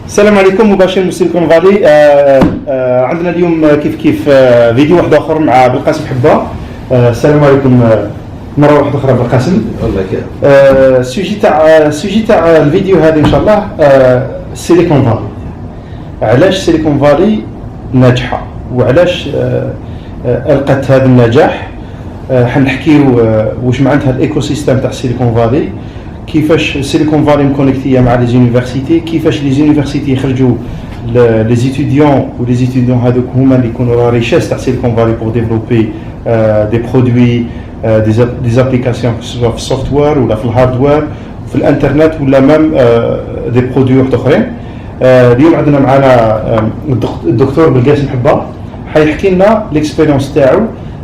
السلام عليكم مباشر من سيليكون فالي. عندنا اليوم كيف فيديو واحد اخر مع بالقاسم حبه. السلام عليكم مره واحده اخرى بالقاسم. الله يكرمك. السوجي تاع الفيديو هذا ان شاء الله سيليكون فالي. علاش سيليكون فالي ناجحه وعلاش القت هذا النجاح؟ حنحكيو واش معناتها الايكو سيستم تاع سيليكون فالي، كيفاش سيليكون فالي مكونيكتيه مع لي زونيفرسيتي، كيفاش لي زونيفرسيتي يخرجوا لي زيتيديون ولي زيتيديون هذوك هما اللي يكونوا لا ريشيس تاع سيليكون فالي بور ديفلوبي دي برودوي دي ابليكاسيون سواء في السوفتوير ولا في الهاردوير في الانترنت ولا ميم دي برودوي واحد اخرين. اليوم عندنا معنا الدكتور بالقاسم حبه حيحكي لنا ليكسبيريونس تاعو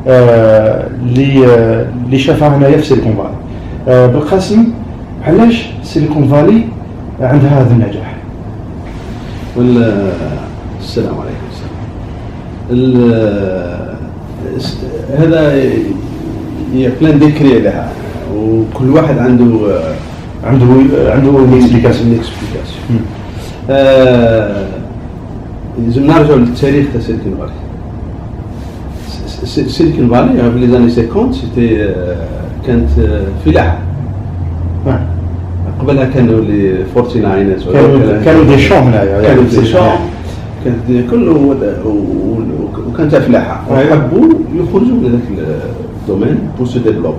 اللي شافها هنايا في سيليكون فالي. بالقاسم علاش سيليكون فالي عندها هذا النجاح؟ السلام عليكم. هذا هي بلان ديكري لها، وكل واحد عنده اكسبليكاسيون. لازم نرجعوا للتاريخ تاع سيليكون فالي. سيليكون فالي في لي زاني 50 كانت فلاحه. قبلها كانوا لي 49 كانوا دي شون هنايا، كانوا دي شون، كانت كله وكانت فلاحه، وحبوا يخرجوا من ذاك الدومين بور سو ديفلوبي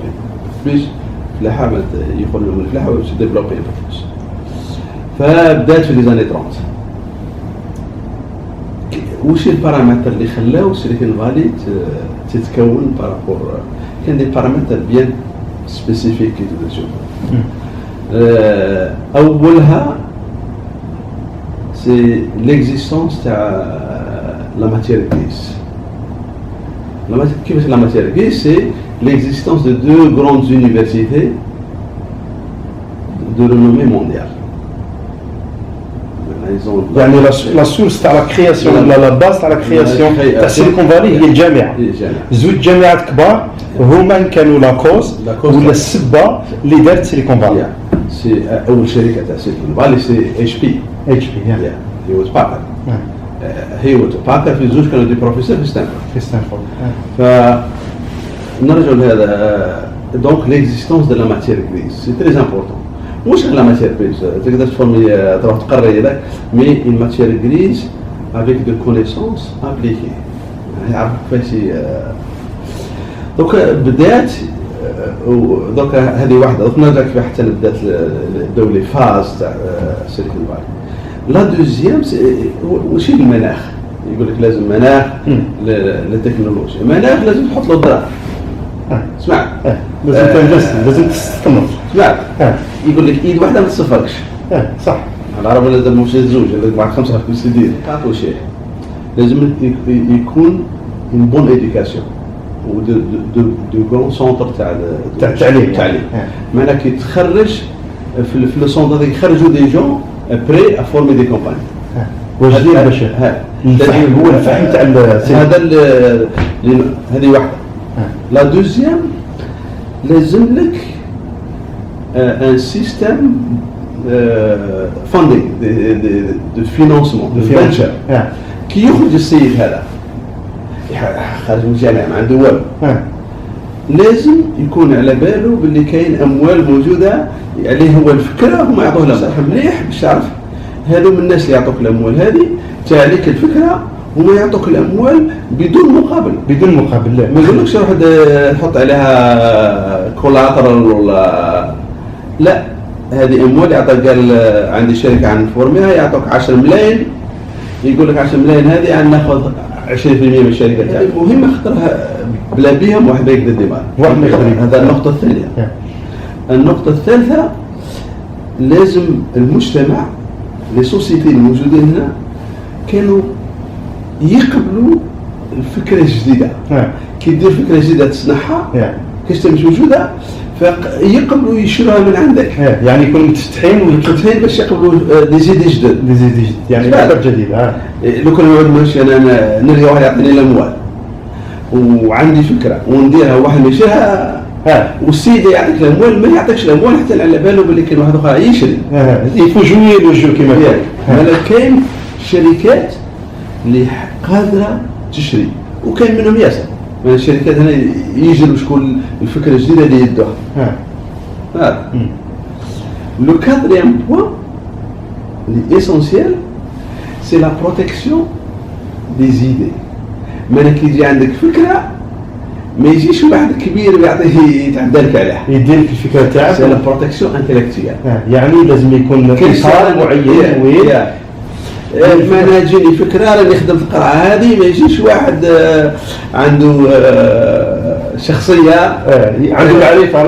بليس. فلاحه يخرجوا من الفلاحه و سو ديفلوبي بليس. فبدات في لي زاني 30. واش البارامتر اللي خلاو سيليكون فالي تتكون بارابور؟ كان دي بارامتر بيان سبيسيفيك كي تشوفوا. أولها c'est l'existence تاع la matière grise. كيفاش la matière grise؟ c'est l'existence de deux grandes universités de renommée mondiale. يعني لا سورس تاع لا كرياسيون لا باز تاع لا كرياسيون تاع سيليكون فالي هي الجامعه. زوج جامعات كبار هما كانوا لا كوز ولا السبه اللي دارت سيليكون فالي. سي اول شركه تاع سيليكون فالي سي اتش بي. هي وباكر. هي وباكر في زوج كانوا دي بروفيسور في ستانفورد. ف نرجع لهذا. دونك ليكزيستونس دو لا ماتيير غريز سي تري امبورطون. مش لا ماتيير غريز تقدر تفهمي تروح تقري هذاك، مي اون ماتيير غريز افيك دو كونيسونس ابليكي، يعرف كيفاش. دوك بدات دوك هذه واحده. دوك نرجع كيف حتى بدات الدولة فاز تاع سيليكون فالي. لا دوزيام وش المناخ؟ يقول لك لازم مناخ للتكنولوجيا، مناخ لازم تحط له الدراهم. سمعت؟ لازم تنجز، لازم تستمر. سمعت؟ يقول لك ايد واحده ما تصفركش. صح. العرب لازم مش زوج، لازم بعد 5 سنين تعطوا شيء. لازم يكون une bonne éducation و دو غران سونتر تاع التعليم. معناها كي تخرج في لو سونتر هذاك يخرجوا دي جون بري افورمي دي كومباني. واش دير باش الفهم هو الفهم تاع هذا هذه واحده. لا دوزيام لازم لك ان سيستم فاندينغ دو فينانسمون دو فينانشر. كي يخرج السيد هذا خارج من الجامعه ما عنده والو، لازم يكون على باله باللي كاين اموال موجوده عليه هو الفكره، هما يعطوه له صح مليح باش تعرف هذو من الناس اللي يعطوك الاموال هذه تاع عليك الفكره، هما يعطوك الاموال بدون مقابل. لا ما يقولكش روح تحط عليها كولاترال ولا لا. هذه اموال يعطيك، قال عندي شركه عن فورميها يعطوك 10 ملايين، يقول لك 10 ملايين هذه عن ناخذ 20% من الشركه تاعك. مهمه خاطرها بلا بهم واحد يقدر الدماغ. هذا النقطه الثانيه. النقطه الثالثه لازم المجتمع لي سوسيتي الموجودين هنا كانوا يقبلوا الفكره الجديده. كي دير فكره جديده تصنعها كاش مش موجوده فيقبلوا يشروها من عندك. يعني يكونوا متفتحين باش يقبلوا دي زيد جدد يعني فكره جديده. لو كان نقعد ماشي انا نلقى واحد يعطيني الاموال وعندي فكره ونديرها واحد ماشيها والسيد يعطيك الاموال ما يعطيكش الاموال حتى على باله باللي كاين واحد اخر يشري. يفو جوي لو جو كيما مالا كاين شركات اللي قادره تشري وكاين منهم ياسر من الشركات هنا يجروا شكون الفكره الجديده اللي يدوها. هذا لو quatrième point essentiel c'est la protection des idées. مالا كي يجي عندك فكره ما يجيش واحد كبير يعطيه يتعدى لك عليها، يدير لك الفكره تاعك. سي لا بروتيكسيون انتيليكتويال. يعني لازم يكون اطار معين وين ما انا تجيني فكره راني نخدم في القرعه هذه، ما يجيش واحد عنده شخصيه عنده معرفه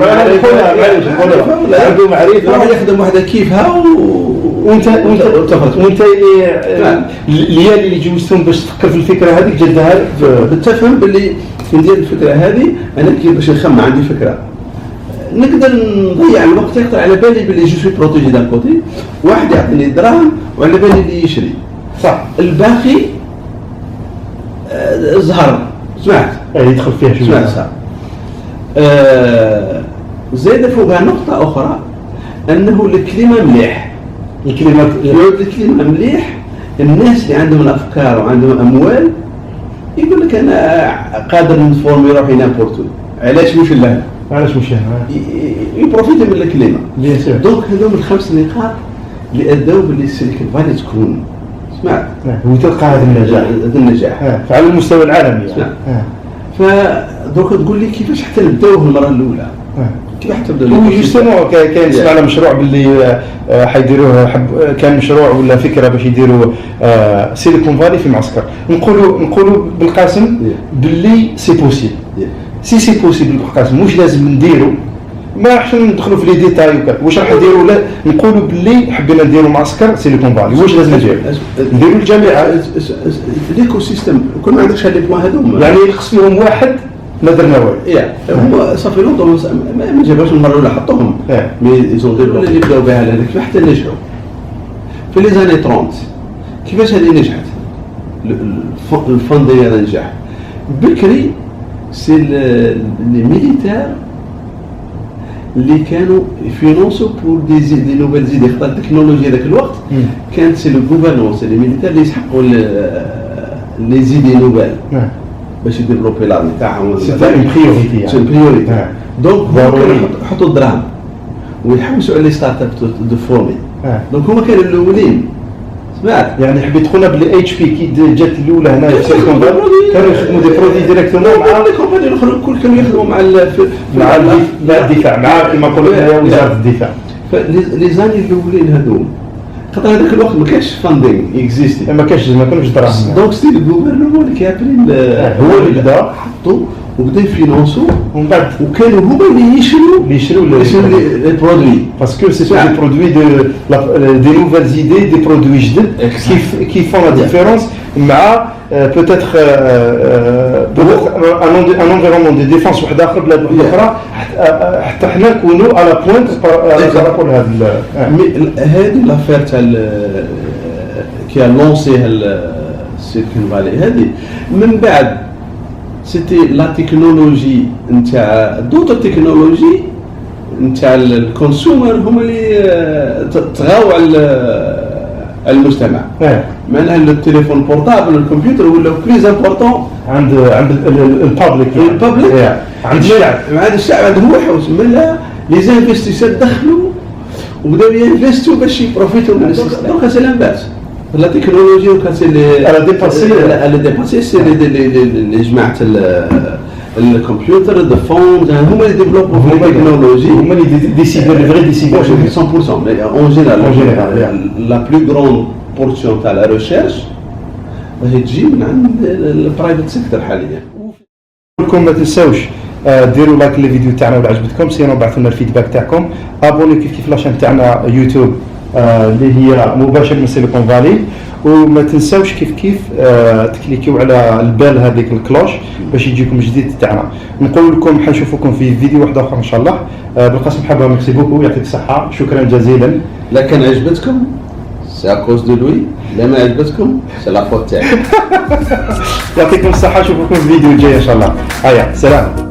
عنده معرفه راح يخدم وحده كيفها وانت اللي جوزتهم باش تفكر في الفكره هذيك جدها تفهم باللي ندير الفكره هذه انا كي باش نخمم عندي فكره نقدر نضيع الوقت يقطع على بالي باللي جو سوي بروتيجي دان كوتي، واحد يعطيني الدراهم وعلى بالي اللي يشري صح، الباقي زهر سمعت يدخل فيها شويه سمعت صح. زاد فوقها نقطه اخرى انه الكلمه مليح، الكلمه مليح. الناس اللي عندهم الافكار وعندهم اموال يقول لك انا قادر نفورمي روحي نامبورتو، علاش مش لهنا؟ علاش مش هنا؟ يبروفيتي من الكلمه. بيان سور. دونك هذوم الخمس نقاط اللي اداو باللي السيليكون فالي تكون سمعت وتلقى هذا النجاح فعلى المستوى العالمي يعني. فدوك تقول لي كيفاش حتى نبداوه المره الاولى؟ كيف حتى نبداو؟ جوستومون كاين سمعنا مشروع باللي حيديروه كان مشروع ولا فكره باش يديروا سيليكون فالي في معسكر. نقولوا بالقاسم باللي سي بوسيبل. سي بوسيبل بالقاسم، مش لازم نديروا، ما راحش ندخلوا في لي ديتاي واش راح نديروا. لا نقولوا باللي حبينا نديروا معسكر سيليكون فالي، واش لازم نديروا الجامعه ليكو سيستم كل ما عندكش هاد البوان هذوما يعني يخص فيهم واحد ما درنا والو. هما صافي لونطون ما جابوش المره الاولى حطوهم مي ايزون ديروا اللي بداو بها هذيك حتى نجحوا في لي زاني 30. كيفاش هذه نجحت؟ الفندي هذا نجح بكري. سي لي ميليتير اللي كانوا يفينونسوا بور دي نوفيل زيدي، خاطر التكنولوجيا ذاك الوقت كانت سي لو غوفرنمون، سي لي ميليتير اللي يسحقوا لي زيدي نوفيل باش يديفلوبي لارمي تاعهم. سي اون بريوريتي. دونك يحطوا الدراهم ويحوسوا على لي ستارت اب دو فورمي. دونك هما كانوا الاولين سمعت يعني حبيت تقولنا بلي اتش بي كي جات الاولى هنا في سيليكون فالي كانوا يخدموا دي برودوي ديريكتومون مع لي كومباني الاخرى الكل كانوا يخدموا مع الدفاع مع كما نقولوا وزاره الدفاع. فلي زاني الاولين هذوم خاطر هذاك الوقت ما كانش فاندينغ اكزيستي، ما كانوش دراهم. دونك ستيل الغوفرنمون اللي كيابري هو اللي بدا حطوا وبدا يفينونسو ومن بعد وكانوا هما اللي يشروا لي برودوي باسكو سي دي برودوي دي نوفيل زيدي دي برودوي جدد كي فون لا ديفيرونس مع peut-être un environnement de défense واحد اخر بلاد اخرى حتى حنا نكونوا على بوينت بارابور لهذا. هذه لافير تاع كي لونسي السيليكون فالي هذه من بعد سيتي لا تكنولوجي نتاع دوطو تكنولوجي نتاع الكونسيومر هما اللي طغاو على المجتمع. معناها التليفون بورتابل الكمبيوتر ولا بليز امبورطون عند البابليك عند الشعب. عند الشعب عنده هو حوس ملا لي زانفستيسور دخلوا وبداو ينفستوا باش يبروفيتوا من السيستم. دونك سي لانفاس لا تكنولوجي وكان سي اللي ديباسي سي اللي جماعه الكمبيوتر الديفونس هما اللي ديفلوبوا في التكنولوجي، هما اللي ديسيدوا لي فري ديسيدون 100% اون جينيرال لا بلو غران بورسيون تاع لا ريشيرش راهي تجي من عند البرايفت سيكتور حاليا. لكم ما تنساوش ديروا لايك للفيديو تاعنا ولا عجبتكم، سينو بعثوا لنا الفيدباك تاعكم، ابوني كيف لاشين تاعنا يوتيوب اللي هي مباشر من سيليكون فالي، وما تنساوش كيف تكليكيو على البال هذيك الكلوش باش يجيكم جديد تاعنا. نقول لكم حنشوفكم في فيديو واحد اخر ان شاء الله. بالقسم حابه ميرسي بوكو، يعطيك الصحه، شكرا جزيلا. لا كان عجبتكم سي اكوز دو لوي، لا ما عجبتكم سي لا فوت تاعي. يعطيكم الصحه، نشوفكم في الفيديو الجاي ان شاء الله. هيا سلام.